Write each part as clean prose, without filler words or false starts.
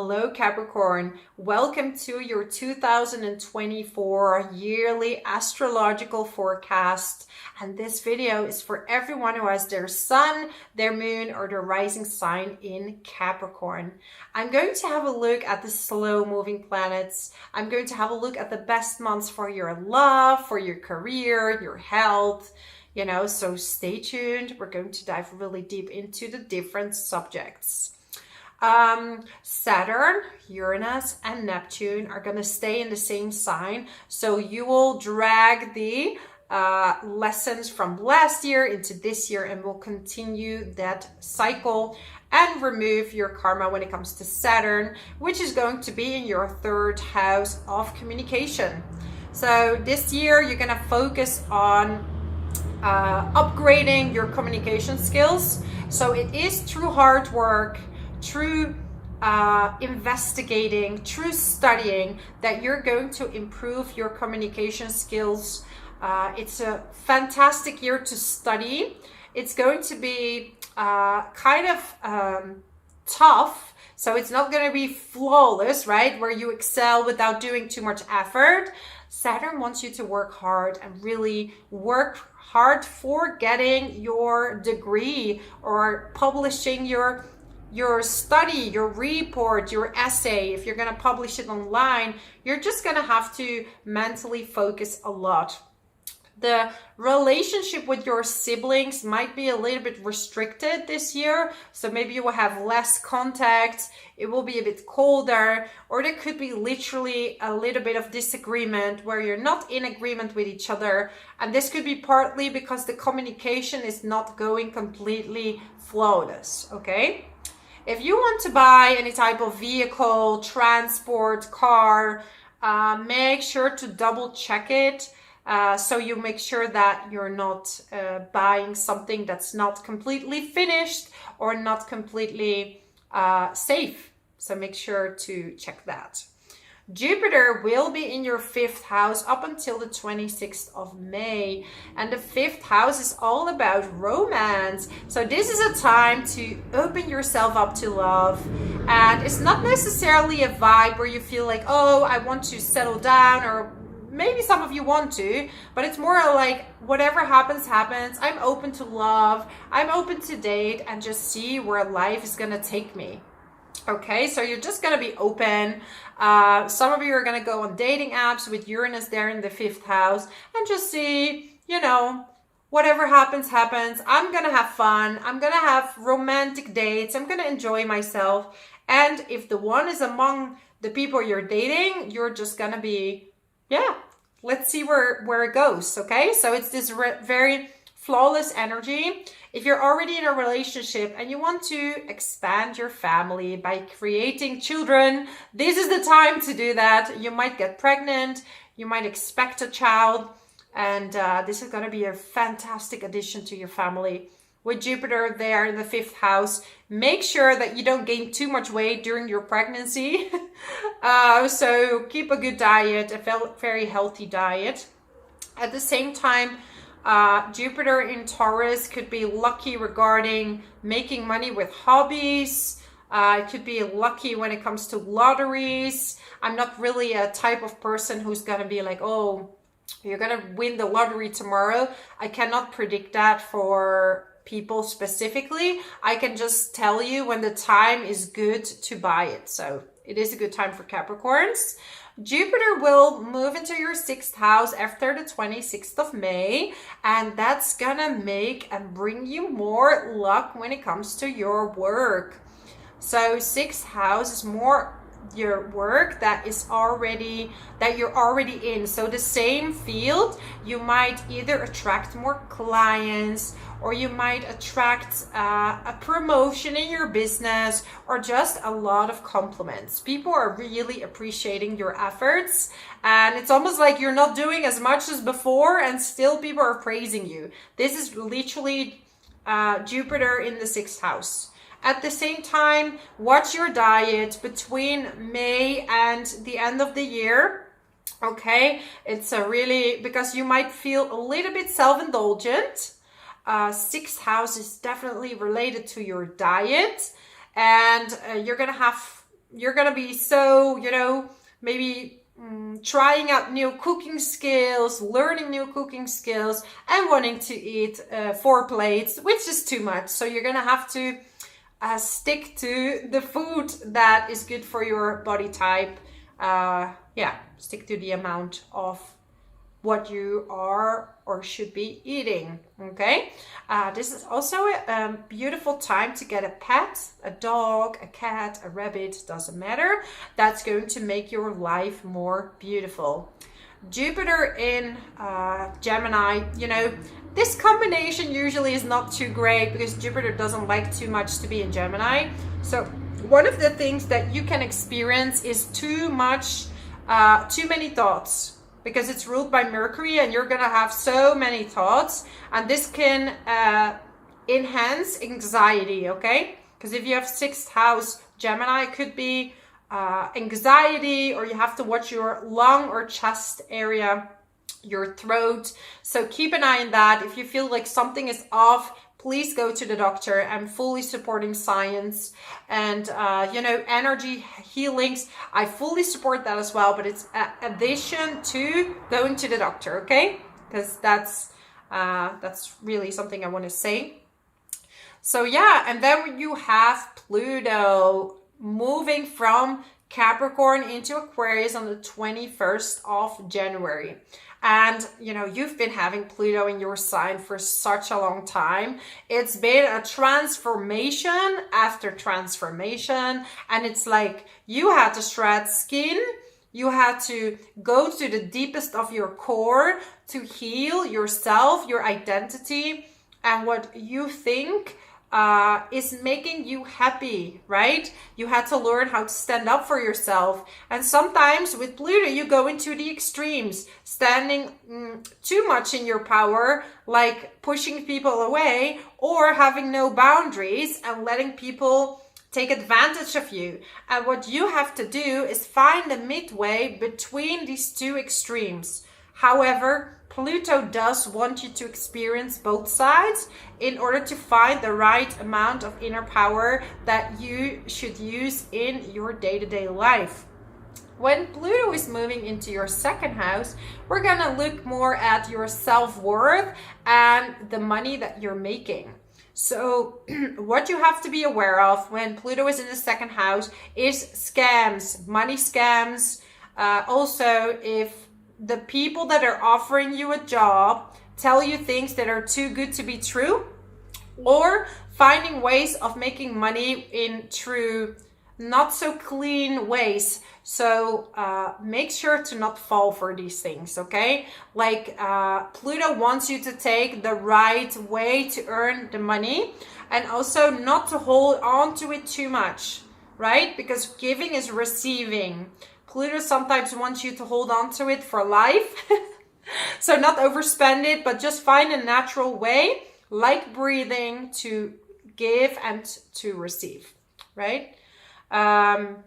Hello Capricorn, welcome to your 2024 yearly astrological forecast, and this video is for everyone who has their sun, their moon or their rising sign in Capricorn. I'm going to have a look at the slow moving planets. I'm going to have a look at the best months for your love, for your career, your health, so stay tuned. We're going to dive really deep into the different subjects. Saturn, Uranus, and Neptune are going to stay in the same sign, so you will drag the lessons from last year into this year, and will continue that cycle and remove your karma when it comes to Saturn, which is going to be in your third house of communication. So this year you're going to focus on upgrading your communication skills. So it is through hard work, through investigating, through studying, that you're going to improve your communication skills. It's a fantastic year to study. It's going to be kind of tough, so it's not going to be flawless, right, where you excel without doing too much effort. Saturn wants you to work hard and really work hard for getting your degree or publishing your study, your report, your essay. If you're going to publish it online, you're just going to have to mentally focus a lot. The relationship with your siblings might be a little bit restricted this year, so maybe you will have less contact, it will be a bit colder, or there could be literally a little bit of disagreement where you're not in agreement with each other, and this could be partly because the communication is not going completely flawless, okay? If you want to buy any type of vehicle, transport, car, make sure to double check it. So you make sure that you're not buying something that's not completely finished or not completely safe. So make sure to check that. Jupiter will be in your 5th house up until the 26th of May. And the 5th house is all about romance. So this is a time to open yourself up to love. And it's not necessarily a vibe where you feel like, oh, I want to settle down, or maybe some of you want to, but it's more like whatever happens, happens. I'm open to love. I'm open to date and just see where life is going to take me. Okay, so you're just going to be open. Some of you are going to go on dating apps with Uranus there in the 5th house and just see, whatever happens, happens. I'm going to have fun. I'm going to have romantic dates. I'm going to enjoy myself. And if the one is among the people you're dating, you're just going to be, let's see where it goes, okay? So it's this very flawless energy. If you're already in a relationship and you want to expand your family by creating children, this is the time to do that. You might get pregnant, you might expect a child, and this is going to be a fantastic addition to your family. With Jupiter there in the 5th house, make sure that you don't gain too much weight during your pregnancy. So keep a good diet, a very healthy diet. At the same time, Jupiter in Taurus could be lucky regarding making money with hobbies. It could be lucky when it comes to lotteries. I'm not really a type of person who's going to be like, oh, you're going to win the lottery tomorrow. I cannot predict that for people specifically. I can just tell you when the time is good to buy it. So it is a good time for Capricorns. Jupiter will move into your 6th house after the 26th of May, and that's gonna make and bring you more luck when it comes to your work. So 6th house is more your work that you're already in. So the same field, you might either attract more clients, or you might attract a promotion in your business, or just a lot of compliments. People are really appreciating your efforts, and it's almost like you're not doing as much as before and still people are praising you. This is literally Jupiter in the 6th house. At the same time, watch your diet between May and the end of the year. Okay, it's because you might feel a little bit self-indulgent. 6th house is definitely related to your diet, and you're gonna have you're gonna be so, maybe trying out new cooking skills, learning new cooking skills, and wanting to eat 4 plates, which is too much. So you're gonna have to stick to the food that is good for your body type. Stick to the amount of what you are or should be eating. Okay, this is also a beautiful time to get a pet, a dog, a cat, a rabbit, doesn't matter. That's going to make your life more beautiful. Jupiter in Gemini, this combination usually is not too great because Jupiter doesn't like too much to be in Gemini. So one of the things that you can experience is too many thoughts, because it's ruled by Mercury and you're gonna have so many thoughts, and this can enhance anxiety, okay? Because if you have 6th house Gemini, it could be anxiety, or you have to watch your lung or chest area, your throat. So keep an eye on that. If you feel like something is off, please go to the doctor. I'm fully supporting science and, energy healings. I fully support that as well, but it's an addition to going to the doctor, okay? Because that's really something I want to say. So yeah, and then you have Pluto moving from Capricorn into Aquarius on the 21st of January. And, you've been having Pluto in your sign for such a long time. It's been a transformation after transformation. And it's like you had to shred skin. You had to go to the deepest of your core to heal yourself, your identity, and what you think is making you happy, right? You had to learn how to stand up for yourself. And sometimes with Pluto, you go into the extremes, standing too much in your power, like pushing people away or having no boundaries and letting people take advantage of you. And what you have to do is find a midway between these two extremes. However, Pluto does want you to experience both sides in order to find the right amount of inner power that you should use in your day-to-day life. When Pluto is moving into your 2nd house, we're gonna look more at your self-worth and the money that you're making. So what you have to be aware of when Pluto is in the 2nd house is scams, money scams. Also, if the people that are offering you a job tell you things that are too good to be true, or finding ways of making money in true, not so clean ways. So make sure to not fall for these things, okay? Like Pluto wants you to take the right way to earn the money, and also not to hold on to it too much, right? Because giving is receiving. Pluto sometimes wants you to hold on to it for life. So not overspend it, but just find a natural way, like breathing, to give and to receive, right? On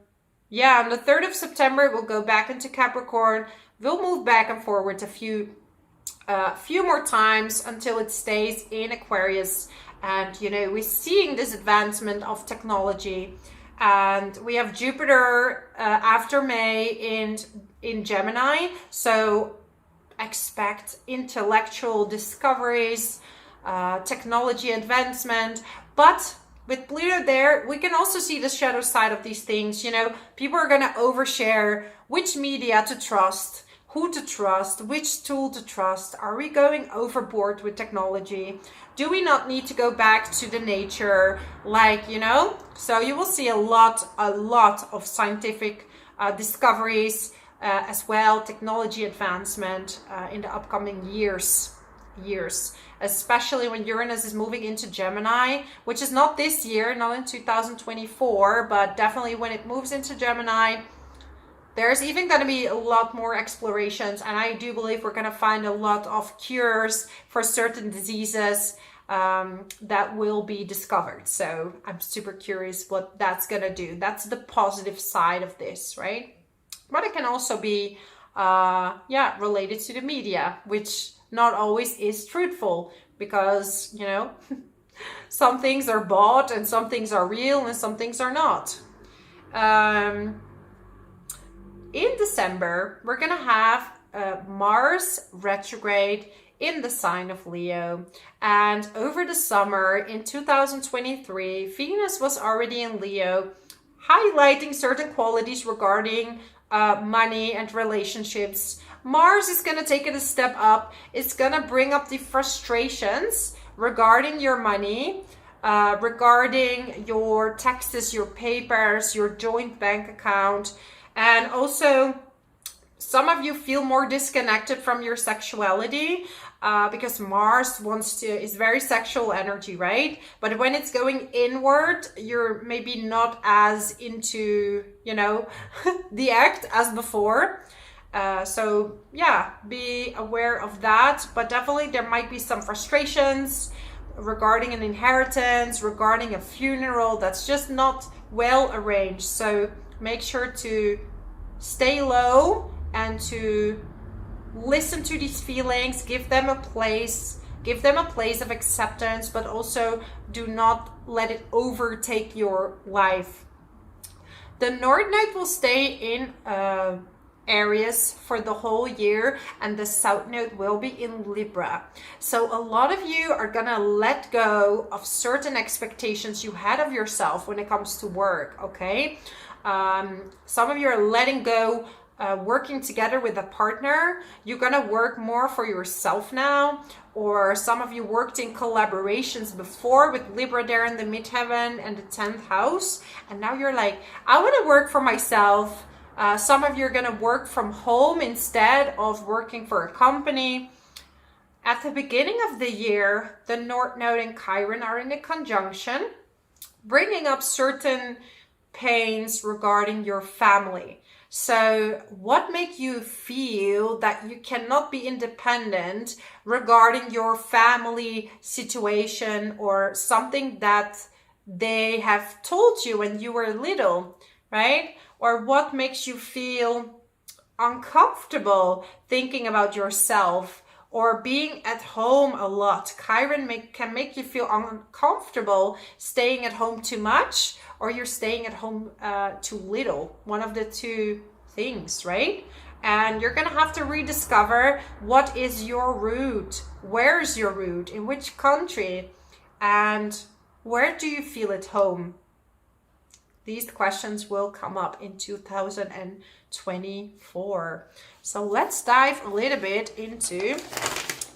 the 3rd of September, it will go back into Capricorn. We'll move back and forward a few more times until it stays in Aquarius. And, we're seeing this advancement of technology. And we have Jupiter after May in Gemini. So expect intellectual discoveries, technology advancement. But with Pluto there, we can also see the shadow side of these things. People are going to overshare which media to trust, who to trust, which tool to trust. Are we going overboard with technology? Do we not need to go back to the nature? So you will see a lot of scientific discoveries as well, technology advancement in the upcoming years, especially when Uranus is moving into Gemini, which is not this year, not in 2024, but definitely when it moves into Gemini, there's even going to be a lot more explorations, and I do believe we're going to find a lot of cures for certain diseases that will be discovered. So I'm super curious what that's going to do. That's the positive side of this, right? But it can also be, related to the media, which not always is truthful, because, some things are bought and some things are real and some things are not. In December, we're going to have Mars retrograde in the sign of Leo. And over the summer in 2023, Venus was already in Leo, highlighting certain qualities regarding money and relationships. Mars is going to take it a step up. It's going to bring up the frustrations regarding your money, regarding your taxes, your papers, your joint bank account. And also, some of you feel more disconnected from your sexuality because Mars is very sexual energy, right? But when it's going inward, you're maybe not as into, the act as before. So yeah, be aware of that. But definitely there might be some frustrations regarding an inheritance, regarding a funeral that's just not well arranged. So make sure to stay low and to listen to these feelings, give them a place of acceptance, but also do not let it overtake your life. The North Node will stay in Aries for the whole year, and the South Node will be in Libra. So a lot of you are gonna let go of certain expectations you had of yourself when it comes to work, okay? Some of you are letting go, working together with a partner. You're gonna work more for yourself now, or some of you worked in collaborations before with Libra there in the midheaven and the 10th house, and now you're like, I want to work for myself. Some of you are gonna work from home instead of working for a company. At the beginning of the year, the North Node and Chiron are in a conjunction, bringing up certain pains regarding your family. So what makes you feel that you cannot be independent regarding your family situation or something that they have told you when you were little, right? Or what makes you feel uncomfortable thinking about yourself or being at home a lot? Chiron can make you feel uncomfortable staying at home too much, or you're staying at home too little. One of the two things, right? And you're gonna have to rediscover what is your root. Where's your root? In which country? And where do you feel at home? These questions will come up in 2024. So let's dive a little bit into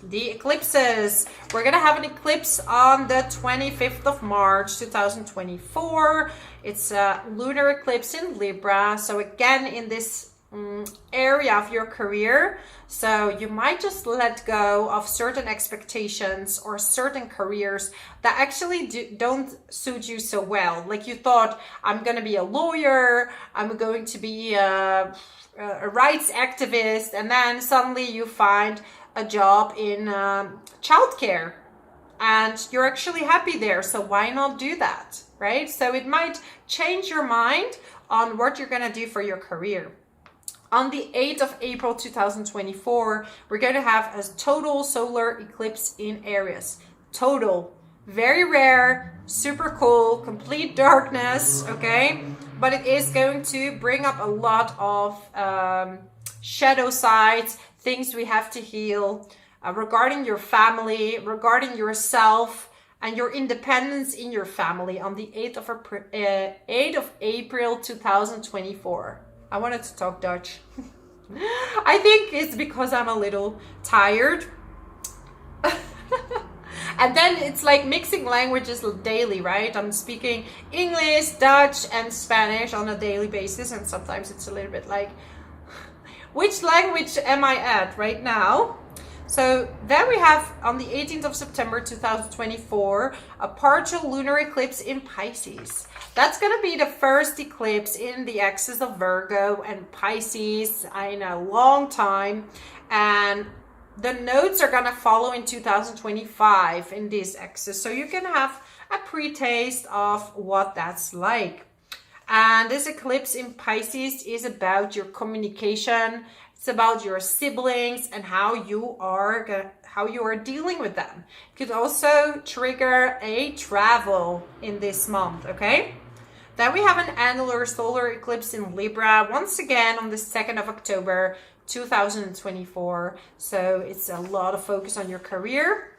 the eclipses. We're gonna have an eclipse on the 25th of March 2024. It's a lunar eclipse in Libra, so again in this area of your career. So you might just let go of certain expectations or certain careers that actually don't suit you so well. Like you thought, I'm gonna be a lawyer, I'm going to be a rights activist, and then suddenly you find a job in childcare and you're actually happy there. So why not do that, right? So it might change your mind on what you're gonna do for your career. On the 8th of April 2024, we're going to have a total solar eclipse in Aries. Total. Very rare, super cool, complete darkness, okay? But it is going to bring up a lot of shadow sides, things we have to heal regarding your family, regarding yourself, and your independence in your family on the 8th of April 2024. I wanted to talk Dutch. I think it's because I'm a little tired. And then it's like mixing languages daily, right? I'm speaking English, Dutch, and Spanish on a daily basis. And sometimes it's a little bit like, which language am I at right now? So then we have on the 18th of September 2024, a partial lunar eclipse in Pisces. That's going to be the first eclipse in the axis of Virgo and Pisces in a long time. And the nodes are going to follow in 2025 in this axis. So you can have a pre-taste of what that's like. And this eclipse in Pisces is about your communication. It's about your siblings and how you are dealing with them. It could also trigger a travel in this month, okay? Then we have an annular solar eclipse in Libra, once again on the 2nd of October 2024. So it's a lot of focus on your career,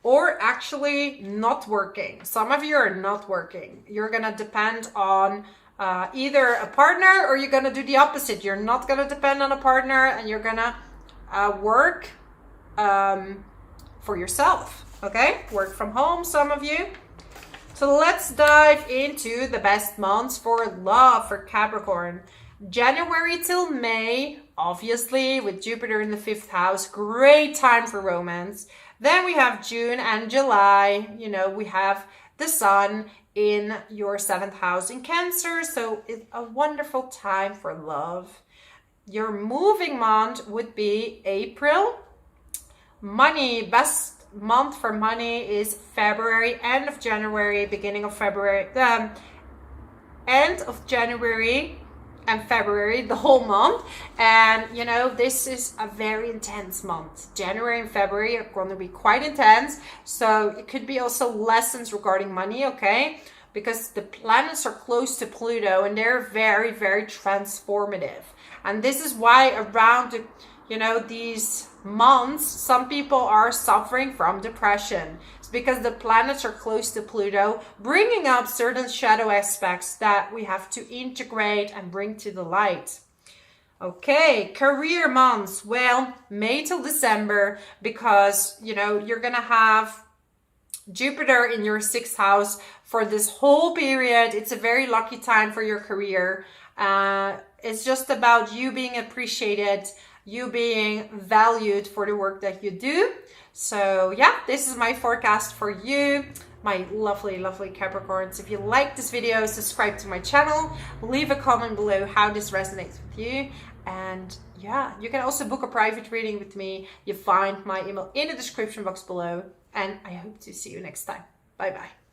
or actually not working. Some of you are not working. You're gonna depend on either a partner, or you're gonna do the opposite. You're not gonna depend on a partner, and you're gonna work for yourself, okay? Work from home, some of you. So let's dive into the best months for love for Capricorn. January till May, obviously, with Jupiter in the 5th house, great time for romance. Then we have June and July. You know, we have the Sun in your 7th house in Cancer, so it's a wonderful time for love. Your moving month would be April. Money, best month for money is February, end of January, beginning of February, end of January and February, the whole month. And you know, this is a very intense month. January and February are going to be quite intense, so it could be also lessons regarding money, okay? Because the planets are close to Pluto and they're very, very transformative. And this is why around the, you know, these months, some people are suffering from depression. It's because the planets are close to Pluto, bringing up certain shadow aspects that we have to integrate and bring to the light. Okay, career months. Well, May till December, because, you know, you're going to have Jupiter in your 6th house for this whole period. It's a very lucky time for your career. It's just about you being appreciated, you being valued for the work that you do. So yeah, this is my forecast for you, my lovely, lovely Capricorns. If you like this video, subscribe to my channel, leave a comment below how this resonates with you. And yeah, you can also book a private reading with me. You find my email in the description box below. And I hope to see you next time. Bye bye.